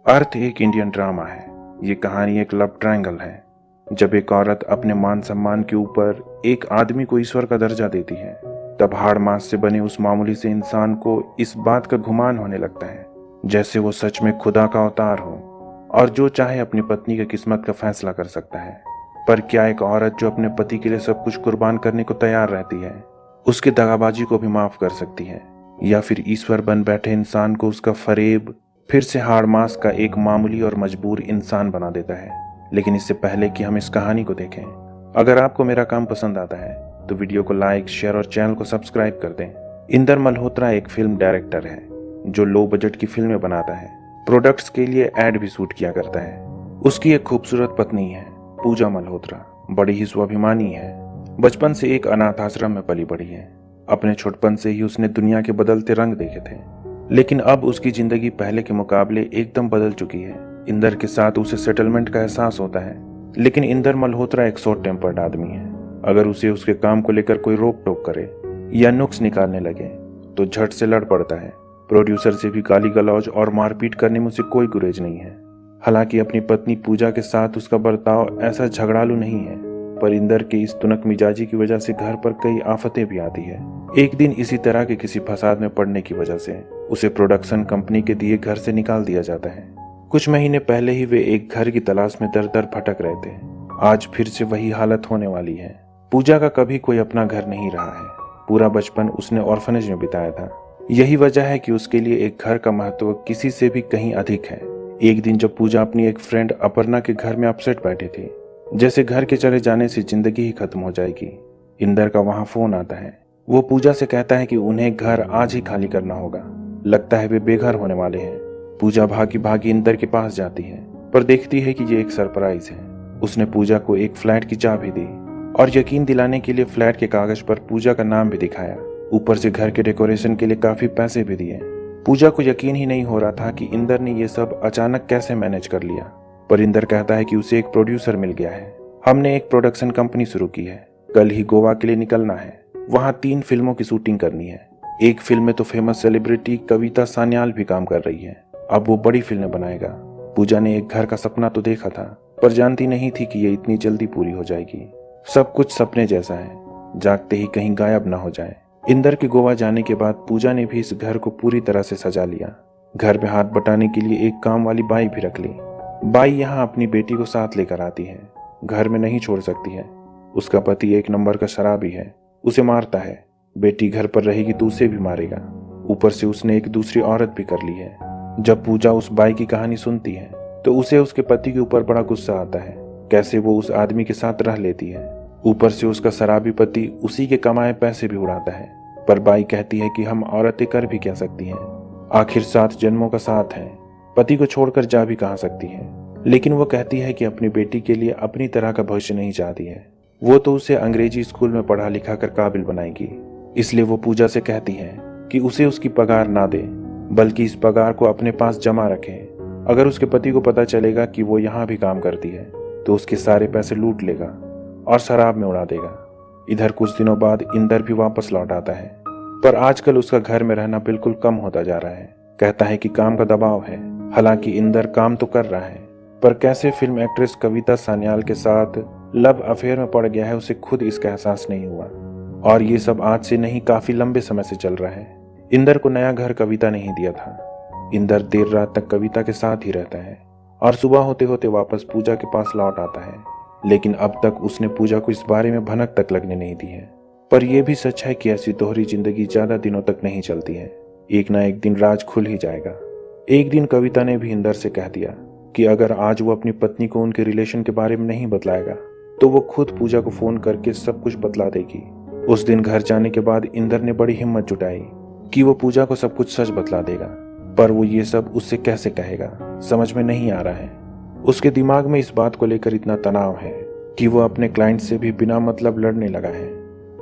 अर्थ एक Indian drama है। ये कहानी एक लव ट्रायंगल है। जब एक औरत अपने मान सम्मान के ऊपर एक आदमी को ईश्वर का दर्जा देती है, तब हाड़ मांस से बने उस मामूली से इंसान को इस बात का गुमान होने लगता है जैसे वो सच में खुदा का अवतार हो और जो चाहे अपनी पत्नी की किस्मत का फैसला कर सकता है। पर क्या एक औरत जो अपने पति के लिए सब कुछ कुर्बान करने को तैयार रहती है, उसकी दगाबाजी को भी माफ कर सकती है? या फिर ईश्वर बन बैठे इंसान को उसका फरेब फिर से हाड़ मांस का एक मामूली और मजबूर इंसान बना देता है? लेकिन इससे पहले कि हम इस कहानी को देखें, अगर आपको मेरा काम पसंद आता है तो वीडियो को लाइक, शेयर और चैनल को सब्सक्राइब कर दें। इंदर मल्होत्रा एक फिल्म डायरेक्टर है जो लो बजट की फिल्में बनाता है, प्रोडक्ट्स के लिए एड भी शूट किया करता है। उसकी एक खूबसूरत पत्नी है पूजा मल्होत्रा, बड़ी ही स्वाभिमानी है। बचपन से एक अनाथ आश्रम में पली बड़ी है। अपने छोटपन से ही उसने दुनिया के बदलते रंग देखे थे, लेकिन अब उसकी जिंदगी पहले के मुकाबले एकदम बदल चुकी है। इंदर के साथ उसे सेटलमेंट का एहसास होता है, लेकिन इंदर मल्होत्रा एक शॉर्ट टेम्पर्ड आदमी है। अगर उसे उसके काम को लेकर कोई रोक टोक करे या नुक्स निकालने लगे तो झट से लड़ पड़ता है। प्रोड्यूसर से भी गाली गलौज और मारपीट करने में उसे कोई गुरेज नहीं है। हालांकि अपनी पत्नी पूजा के साथ उसका बर्ताव ऐसा झगड़ालू नहीं है, पर इंदर के इस तुनक मिजाजी की वजह से घर पर कई आफतें भी आती है। एक दिन इसी तरह के किसी फसाद में पड़ने की वजह से उसे प्रोडक्शन कंपनी के दिए घर से निकाल दिया जाता है। कुछ महीने पहले ही वे एक घर की तलाश में दर दर भटक रहे थे। आज फिर से वही हालत होने वाली है। पूजा का कभी कोई अपना घर नहीं रहा है। पूरा बचपन उसने ऑर्फनेज में बिताया था। यही वजह है कि उसके लिए एक घर का महत्व किसी से भी कहीं अधिक है। एक दिन जब पूजा अपनी एक फ्रेंड अपर्णा के घर में अपसेट बैठी थी, जैसे घर के चले जाने से जिंदगी ही खत्म हो जाएगी, इंदर का वहां फोन आता है। वो पूजा से कहता है कि उन्हें घर आज ही खाली करना होगा। लगता है वे बेघर होने वाले हैं। पूजा भागी भागी इंदर के पास जाती है, पर देखती है कि ये एक सरप्राइज है। उसने पूजा को एक फ्लैट की चाबी दी और यकीन दिलाने के लिए फ्लैट के कागज पर पूजा का नाम भी दिखाया। ऊपर से घर के डेकोरेशन के लिए काफी पैसे भी दिए। पूजा को यकीन ही नहीं हो रहा था कि इंदर ने ये सब अचानक कैसे मैनेज कर लिया। पर इंदर कहता है कि उसे एक प्रोड्यूसर मिल गया है। हमने एक प्रोडक्शन कंपनी शुरू की है। कल ही गोवा के लिए निकलना है। वहाँ 3 फिल्मों की शूटिंग करनी है। एक फिल्म में तो फेमस सेलिब्रिटी कविता सान्याल भी काम कर रही है। अब वो बड़ी फिल्में बनाएगा। पूजा ने एक घर का सपना तो देखा था, पर जानती नहीं थी कि ये इतनी जल्दी पूरी हो जाएगी। सब कुछ सपने जैसा है, जागते ही कहीं गायब ना हो जाए। इंदर के गोवा जाने के बाद पूजा ने भी इस घर को पूरी तरह से सजा लिया। घर में हाथ बटाने के लिए एक काम वाली बाई भी रख ली। बाई यहाँ अपनी बेटी को साथ लेकर आती है। घर में नहीं छोड़ सकती है। उसका पति एक नंबर का शराबी है, उसे मारता है। बेटी घर पर रहेगी तो उसे भी मारेगा। ऊपर से उसने एक दूसरी औरत भी कर ली है। जब पूजा उस बाई की कहानी सुनती है तो उसे उसके पति के ऊपर बड़ा गुस्सा आता है, कैसे वो उस आदमी के साथ रह लेती है। ऊपर से उसका शराबी पति उसी के कमाए पैसे भी उड़ाता है। पर बाई कहती है कि हम औरतें कर भी क्या सकती हैं, आखिर 7 जन्मों का साथ है, पति को छोड़कर जा भी कहाँ सकती है। लेकिन वो कहती है कि अपनी बेटी के लिए अपनी तरह का भविष्य नहीं चाहती है। वो तो उसे अंग्रेजी स्कूल में पढ़ा लिखा कर काबिल बनाएगी। इसलिए वो पूजा से कहती है कि उसे उसकी पगार ना दे, बल्कि इस पगार को अपने पास जमा रखे। अगर उसके पति को पता चलेगा कि वो यहाँ भी काम करती है तो उसके सारे पैसे लूट लेगा और शराब में उड़ा देगा। इधर कुछ दिनों बाद इंदर भी वापस लौट आता है, पर आजकल उसका घर में रहना बिल्कुल कम होता जा रहा है। कहता है कि काम का दबाव है। हालांकि इंदर काम तो कर रहा है, पर कैसे फिल्म एक्ट्रेस कविता सान्याल के साथ लव अफेयर में पड़ गया है उसे खुद इसका एहसास नहीं हुआ। और ये सब आज से नहीं, काफी लंबे समय से चल रहा है। इंदर को नया घर कविता नहीं दिया था। इंदर देर रात तक कविता के साथ ही रहता है और सुबह होते होते वापस पूजा के पास लौट आता है। लेकिन अब तक उसने पूजा को इस बारे में भनक तक लगने नहीं दी है। पर यह भी सच है कि ऐसी दोहरी जिंदगी ज्यादा दिनों तक नहीं चलती है। एक ना एक दिन राज खुल ही जाएगा। एक दिन कविता ने भी इंदर से कह दिया कि अगर आज वो अपनी पत्नी को उनके रिलेशन के बारे में नहीं बतलाएगा तो वो खुद पूजा को फोन करके सब कुछ बतला देगी। उस दिन घर जाने के बाद इंदर ने बड़ी हिम्मत जुटाई कि वो पूजा को सब कुछ सच बतला देगा, पर वो ये सब उससे कैसे कहेगा समझ में नहीं आ रहा है। उसके दिमाग में इस बात को लेकर इतना तनाव है कि वो अपने क्लाइंट से भी बिना मतलब लड़ने लगा है।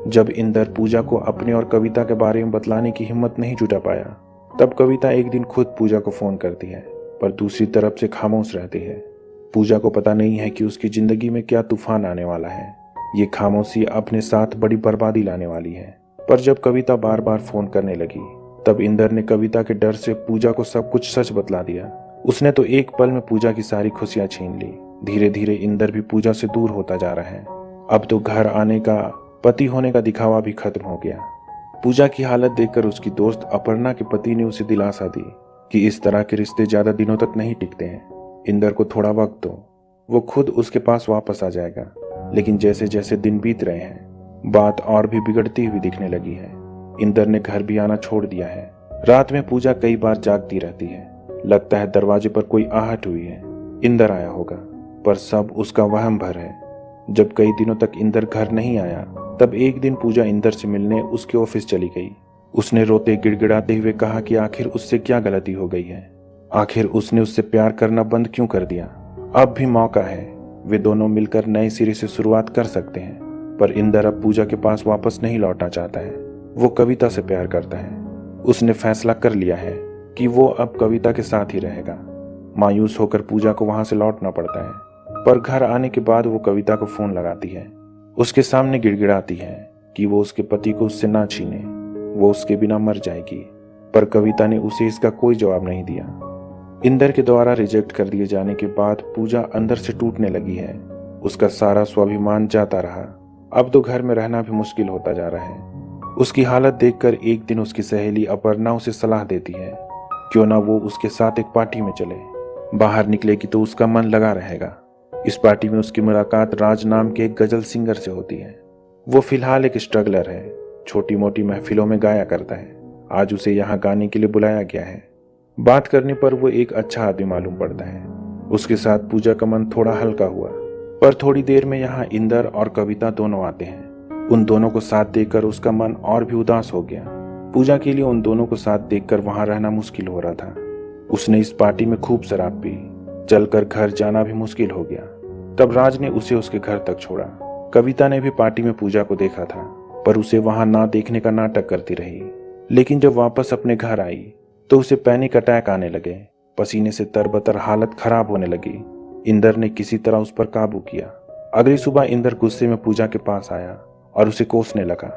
जब इंदर पूजा को अपने और कविता के बारे में बतलाने की हिम्मत नहीं जुटा पाया, तब कविता एक दिन खुद पूजा को फोन करती है, पर दूसरी तरफ से खामोश रहती है। पूजा को पता नहीं है कि उसकी जिंदगी में क्या तूफान आने वाला है। ये खामोशी अपने साथ बड़ी बर्बादी लाने वाली है। पर जब कविता बार बार फोन करने लगी, तब इंदर ने कविता के डर से पूजा को सब कुछ सच बतला दिया। उसने तो एक पल में पूजा की सारी खुशियां छीन ली। धीरे धीरे इंदर भी पूजा से दूर होता जा रहा है। अब तो घर आने का, पति होने का दिखावा भी खत्म हो गया। पूजा की हालत देखकर उसकी दोस्त अपर्णा के पति ने उसे दिलासा दी कि इस तरह के रिश्ते ज्यादा दिनों तक नहीं टिकते हैं, इंदर को थोड़ा वक्त दो, वो खुद उसके पास वापस आ जाएगा। लेकिन जैसे जैसे दिन बीत रहे हैं, बात और भी बिगड़ती हुई दिखने लगी है। इंदर ने घर भी आना छोड़ दिया है। रात में पूजा कई बार जागती रहती है। लगता है दरवाजे पर कोई आहट हुई है, इंदर आया होगा, पर सब उसका वहम भर है। जब कई दिनों तक इंदर घर नहीं आया, तब एक दिन पूजा इंदर से मिलने उसके ऑफिस चली गई। उसने रोते गिड़गिड़ाते हुए कहा कि आखिर उससे क्या गलती हो गई है, आखिर उसने उससे प्यार करना बंद क्यों कर दिया। अब भी मौका है, वे दोनों मिलकर नए सिरे से शुरुआत कर सकते हैं। पर इंदर अब पूजा के पास वापस नहीं लौटना चाहता है। वो कविता से प्यार करता है। उसने फैसला कर लिया है कि वो अब कविता के साथ ही रहेगा। मायूस होकर पूजा को वहां से लौटना पड़ता है। पर घर आने के बाद वो कविता को फोन लगाती है। उसके सामने गिड़गिड़ाती है कि वो उसके पति को उससे ना छीने, वो उसके बिना मर जाएगी। पर कविता ने उसे इसका कोई जवाब नहीं दिया। इंदर के द्वारा रिजेक्ट कर दिए जाने के बाद पूजा अंदर से टूटने लगी है। उसका सारा स्वाभिमान जाता रहा। अब तो घर में रहना भी मुश्किल होता जा रहा है। उसकी हालत देखकर एक दिन उसकी सहेली अपर्णा उसे सलाह देती है, क्यों ना वो उसके साथ एक पार्टी में चले। बाहर निकलेगी तो उसका मन लगा रहेगा। इस पार्टी में उसकी मुलाकात राज नाम के एक गजल सिंगर से होती है। वो फिलहाल एक स्ट्रगलर है, छोटी मोटी महफिलों में गाया करता है। आज उसे यहाँ गाने के लिए बुलाया गया है। बात करने पर वो एक अच्छा आदमी मालूम पड़ता है। उसके साथ पूजा का मन थोड़ा हल्का हुआ। पर थोड़ी देर में यहाँ इंदर और कविता दोनों आते हैं। उन दोनों को साथ देखकर उसका मन और भी उदास हो गया। पूजा के लिए उन दोनों को साथ देखकर वहां रहना मुश्किल हो रहा था। उसने इस पार्टी में खूब शराब पी, चलकर घर जाना भी मुश्किल हो गया। तब राज ने उसे उसके घर तक छोड़ा। कविता ने भी पार्टी में पूजा को देखा था, पर उसे वहां ना देखने का नाटक करती रही। लेकिन जब वापस अपने घर आई तो उसे पैनिक अटैक आने लगे। पसीने से तरबतर हालत खराब होने लगी। इंदर ने किसी तरह उस पर काबू किया। अगली सुबह इंदर गुस्से में पूजा के पास आया और उसे कोसने लगा।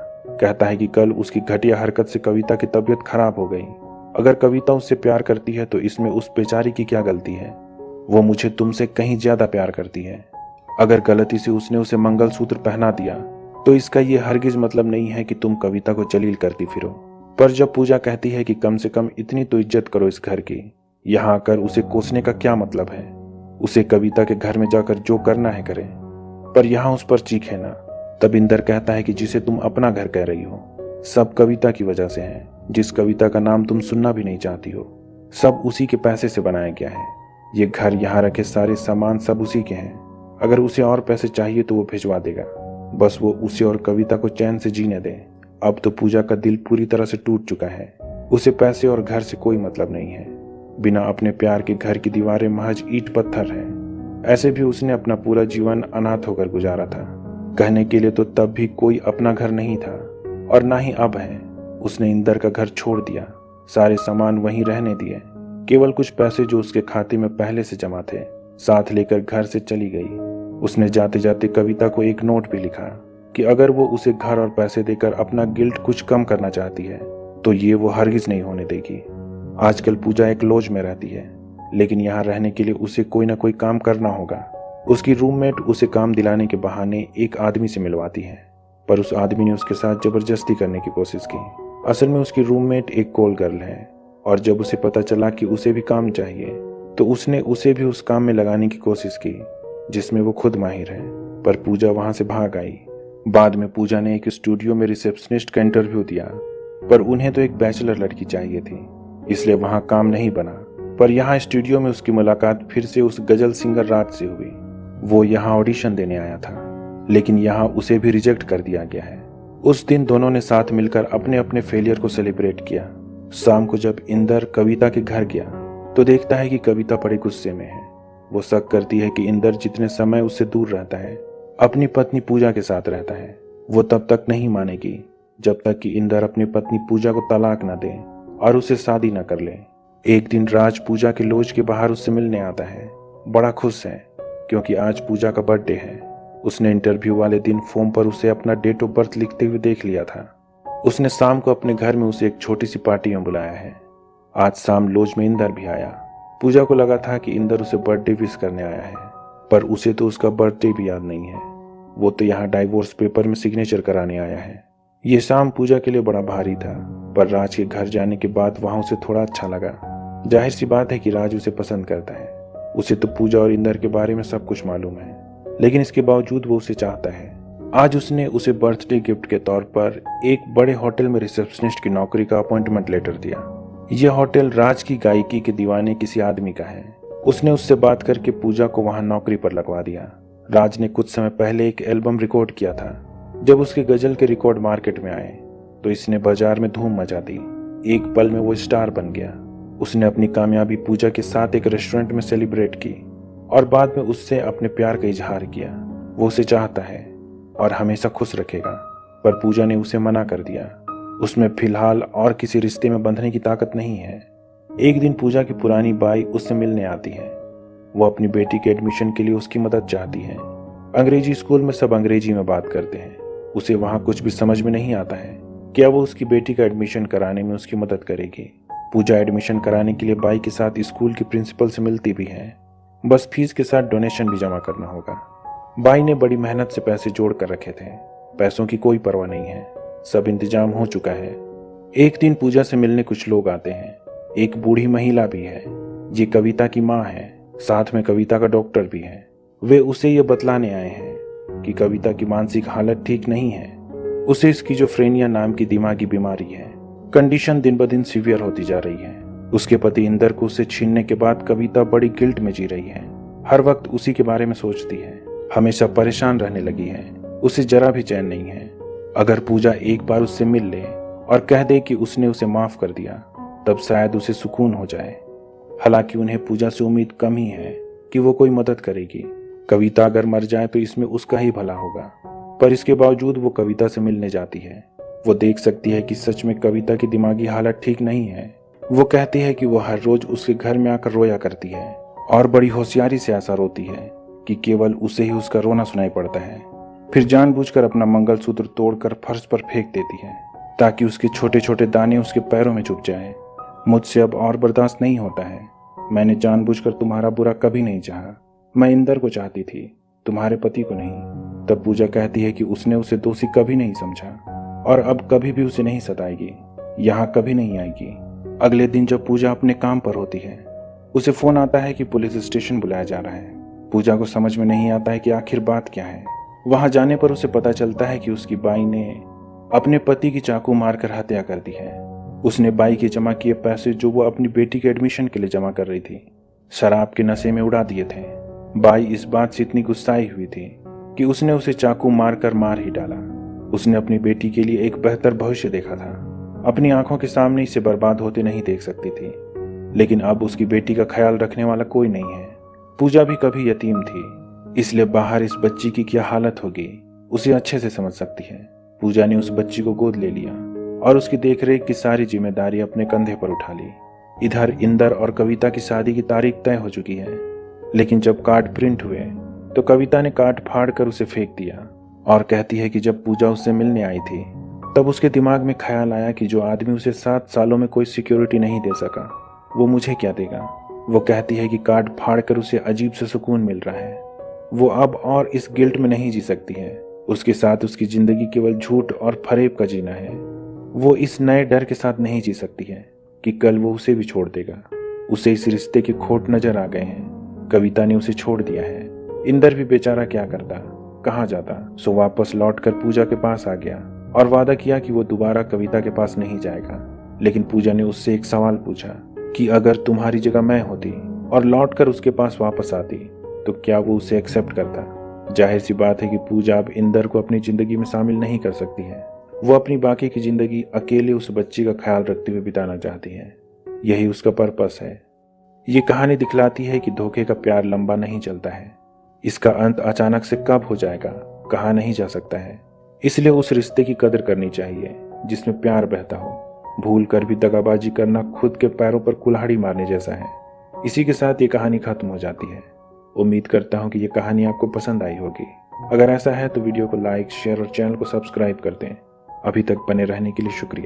कहता है कि कल उसकी घटिया हरकत से कविता की तबीयत खराब हो गई। अगर कविता उससे प्यार करती है तो इसमें उस बेचारी की क्या गलती है। वो मुझे तुमसे कहीं ज्यादा प्यार करती है। अगर गलती से उसने उसे मंगलसूत्र पहना दिया तो इसका ये हरगिज मतलब नहीं है कि तुम कविता को जलील करती फिरो। पर जब पूजा कहती है कि कम से कम इतनी तो इज्जत करो इस घर की, यहाँ आकर उसे कोसने का क्या मतलब है। उसे कविता के घर में जाकर जो करना है करे, पर यहाँ उस पर चीखे ना। तब इंदर कहता है कि जिसे तुम अपना घर कह रही हो, सब कविता की वजह से है। जिस कविता का नाम तुम सुनना भी नहीं चाहती हो, सब उसी के पैसे से बनाया गया है। ये घर, यहाँ रखे सारे सामान सब उसी के हैं। अगर उसे और पैसे चाहिए तो वो भिजवा देगा, बस वो उसे और कविता को चैन से जीने दे। अब तो पूजा का दिल पूरी तरह से टूट चुका है। उसे पैसे और घर से कोई मतलब नहीं है। बिना अपने प्यार के घर की दीवारें महज ईंट पत्थर हैं। ऐसे भी उसने अपना पूरा जीवन अनाथ होकर गुजारा था। कहने के लिए तो तब भी कोई अपना घर नहीं था, और ना ही अब है। उसने इंदर का घर छोड़ दिया, सारे सामान वहीं रहने दिए। केवल कुछ पैसे जो उसके खाते में पहले से जमा थे साथ लेकर घर से चली गई। उसने जाते जाते कविता को एक नोट भी लिखा कि अगर वो उसे घर और पैसे देकर अपना गिल्ट कुछ कम करना चाहती है तो ये वो हरगिज नहीं होने देगी। आजकल पूजा एक लॉज में रहती है, लेकिन यहाँ रहने के लिए उसे कोई ना कोई काम करना होगा। उसकी रूममेट उसे काम दिलाने के बहाने एक आदमी से मिलवाती है, पर उस आदमी ने उसके साथ जबरदस्ती करने की कोशिश की। असल में उसकी रूममेट एक कॉल गर्ल है, और जब उसे पता चला कि उसे भी काम चाहिए तो उसने उसे भी उस काम में लगाने की कोशिश की जिसमें वो खुद माहिर है। पर पूजा वहां से भाग आई। बाद में पूजा ने एक स्टूडियो में रिसेप्शनिस्ट का इंटरव्यू दिया, पर उन्हें तो एक बैचलर लड़की चाहिए थी, इसलिए वहां काम नहीं बना। पर यहाँ स्टूडियो में उसकी मुलाकात फिर से उस गजल सिंगर राज से हुई। वो यहाँ ऑडिशन देने आया था, लेकिन यहाँ उसे भी रिजेक्ट कर दिया गया है। उस दिन दोनों ने साथ मिलकर अपने अपने फेलियर को सेलिब्रेट किया। शाम को जब इंदर कविता के घर गया तो देखता है कि कविता बड़े गुस्से में है। वो शक करती है कि इंदर जितने समय उससे दूर रहता है अपनी पत्नी पूजा के साथ रहता है। वो तब तक नहीं मानेगी जब तक कि इंदर अपनी पत्नी पूजा को तलाक न दे और उसे शादी न कर ले। एक दिन राज पूजा के लॉज के बाहर उससे मिलने आता है। बड़ा खुश है क्योंकि आज पूजा का बर्थडे है। उसने इंटरव्यू वाले दिन फॉर्म पर उसे अपना डेट ऑफ बर्थ लिखते हुए देख लिया था। उसने शाम को अपने घर में उसे एक छोटी सी पार्टी में बुलाया है। आज शाम लॉज में इंदर भी आया। पूजा को लगा था कि इंदर उसे बर्थडे विश करने आया है, पर उसे तो उसका बर्थडे भी याद नहीं है। वो तो यहाँ डाइवोर्स पेपर में सिग्नेचर कराने आया है। ये शाम पूजा के लिए बड़ा भारी था, पर राज के घर जाने के बाद वहां उसे थोड़ा अच्छा लगा। जाहिर सी बात है कि राज उसे पसंद करता है। उसे तो पूजा और इंदर के बारे में सब कुछ मालूम है, लेकिन इसके बावजूद वो उसे चाहता है। आज उसने उसे बर्थडे गिफ्ट के तौर पर एक बड़े होटल में रिसेप्शनिस्ट की नौकरी का अपॉइंटमेंट लेटर दिया। यह होटल राज की गायकी के दीवाने किसी आदमी का है। उसने उससे बात करके पूजा को वहां नौकरी पर लगवा दिया। राज ने कुछ समय पहले एक एल्बम रिकॉर्ड किया था। जब उसके गजल के रिकॉर्ड मार्केट में आए तो इसने बाजार में धूम मचा दी। एक पल में वो स्टार बन गया। उसने अपनी कामयाबी पूजा के साथ एक रेस्टोरेंट में सेलिब्रेट की और बाद में उससे अपने प्यार का इजहार किया। वो उसे चाहता है और हमेशा खुश रखेगा, पर पूजा ने उसे मना कर दिया। उसमें फिलहाल और किसी रिश्ते में बंधने की ताकत नहीं है। एक दिन पूजा की पुरानी बाई उससे मिलने आती है। वो अपनी बेटी के एडमिशन के लिए उसकी मदद चाहती है। अंग्रेजी स्कूल में सब अंग्रेजी में बात करते हैं। उसे वहां कुछ भी समझ में नहीं आता है। क्या वो उसकी बेटी का एडमिशन कराने में उसकी मदद करेगी? पूजा एडमिशन कराने के लिए बाई के साथ स्कूल के प्रिंसिपल से मिलती भी है। बस फीस के साथ डोनेशन भी जमा करना होगा। बाई ने बड़ी मेहनत से पैसे जोड़ कर रखे थे। पैसों की कोई परवाह नहीं है, सब इंतजाम हो चुका है। एक दिन पूजा से मिलने कुछ लोग आते हैं। एक बूढ़ी महिला भी है। ये कविता की माँ है। साथ में कविता का डॉक्टर भी है। वे उसे ये बतलाने आए हैं कि कविता की मानसिक हालत ठीक नहीं है। उसे स्किज़ोफ्रेनिया नाम की दिमागी बीमारी है। कंडीशन दिन ब दिन सीवियर होती जा रही है। उसके पति इंदर को उसे छीनने के बाद कविता बड़ी गिल्ट में जी रही है। हर वक्त उसी के बारे में सोचती है। हमेशा परेशान रहने लगी है। उसे जरा भी चैन नहीं है। अगर पूजा एक बार उससे मिल ले और कह दे कि उसने उसे माफ कर दिया, तब शायद उसे सुकून हो जाए। हालांकि उन्हें पूजा से उम्मीद कम ही है कि वो कोई मदद करेगी। कविता अगर मर जाए तो इसमें उसका ही भला होगा, पर इसके बावजूद वो कविता से मिलने जाती है। वो देख सकती है कि सच में कविता की दिमागी हालत ठीक नहीं है। वो कहती है कि वो हर रोज उसके घर में आकर रोया करती है और बड़ी होशियारी से ऐसा रोती है कि केवल उसे ही उसका रोना सुनाई पड़ता है। फिर जानबूझकर अपना मंगलसूत्र तोड़कर फर्श पर फेंक देती है ताकि उसके छोटे छोटे दाने उसके पैरों में चुभ जाएं। मुझसे अब और बर्दाश्त नहीं होता है। मैंने जानबूझकर तुम्हारा बुरा कभी नहीं चाहा। मैं इंदर को चाहती थी, तुम्हारे पति को नहीं। तब पूजा कहती है कि उसने उसे दोषी कभी नहीं समझा और अब कभी भी उसे नहीं सताएगी, यहाँ कभी नहीं आएगी। अगले दिन जब पूजा अपने काम पर होती है, उसे फोन आता है कि पुलिस स्टेशन बुलाया जा रहा है। पूजा को समझ में नहीं आता है कि आखिर बात क्या है। वहां जाने पर उसे पता चलता है कि उसकी बाई ने अपने पति की चाकू मारकर हत्या कर दी है। उसने बाई के जमा किए पैसे जो वो अपनी बेटी के एडमिशन के लिए जमा कर रही थी, शराब के नशे में उड़ा दिए थे। बाई इस बात से इतनी गुस्साई हुई थी कि उसने उसे चाकू मारकर मार ही डाला। उसने अपनी बेटी के लिए एक बेहतर भविष्य देखा था। अपनी आंखों के सामने इसे बर्बाद होते नहीं देख सकती थी, लेकिन अब उसकी बेटी का ख्याल रखने वाला कोई नहीं है। पूजा भी कभी यतीम थी, इसलिए बाहर इस बच्ची की क्या हालत होगी उसे अच्छे से समझ सकती है। पूजा ने उस बच्ची को गोद ले लिया और उसकी देखरेख की सारी जिम्मेदारी अपने कंधे पर उठा ली। इधर इंदर और कविता की शादी की तारीख तय हो चुकी है, लेकिन जब कार्ड प्रिंट हुए तो कविता ने कार्ड फाड़ कर उसे फेंक दिया और कहती है कि जब पूजा उससे मिलने आई थी तब उसके दिमाग में ख्याल आया कि जो आदमी उसे 7 सालों में कोई सिक्योरिटी नहीं दे सका, वो मुझे क्या देगा। वो कहती है कि कार्ड फाड़ कर उसे अजीब से सुकून मिल रहा है। वो अब और इस गिल्ट में नहीं जी सकती है। उसके साथ उसकी जिंदगी केवल झूठ और फरेब का जीना है। वो इस नए डर के साथ नहीं जी सकती है कि कल वो उसे भी छोड़ देगा। उसे इस रिश्ते के खोट नजर आ गए हैं। कविता ने उसे छोड़ दिया है। इंदर भी बेचारा क्या करता, कहाँ जाता। सो वापस लौटकर पूजा के पास आ गया और वादा किया कि वो दोबारा कविता के पास नहीं जाएगा। लेकिन पूजा ने उससे एक सवाल पूछा कि अगर तुम्हारी जगह मैं होती और लौटकर उसके पास वापस आती तो क्या वो उसे एक्सेप्ट करता। जाहिर सी बात है कि पूजा अब इंदर को अपनी जिंदगी में शामिल नहीं कर सकती है। वो अपनी बाकी की जिंदगी अकेले उस बच्ची का ख्याल रखते हुए बिताना चाहती है। यही उसका पर्पस है। ये कहानी दिखलाती है कि धोखे का प्यार लंबा नहीं चलता है। इसका अंत अचानक से कब हो जाएगा कहा नहीं जा सकता है। इसलिए उस रिश्ते की कदर करनी चाहिए जिसमें प्यार बहता हो। भूल कर भी दगाबाजी करना खुद के पैरों पर कुल्हाड़ी मारने जैसा है। इसी के साथ ये कहानी खत्म हो जाती है। उम्मीद करता हूँ कि ये कहानी आपको पसंद आई होगी। अगर ऐसा है तो वीडियो को लाइक, शेयर और चैनल को सब्सक्राइब कर दें। अभी तक बने रहने के लिए शुक्रिया।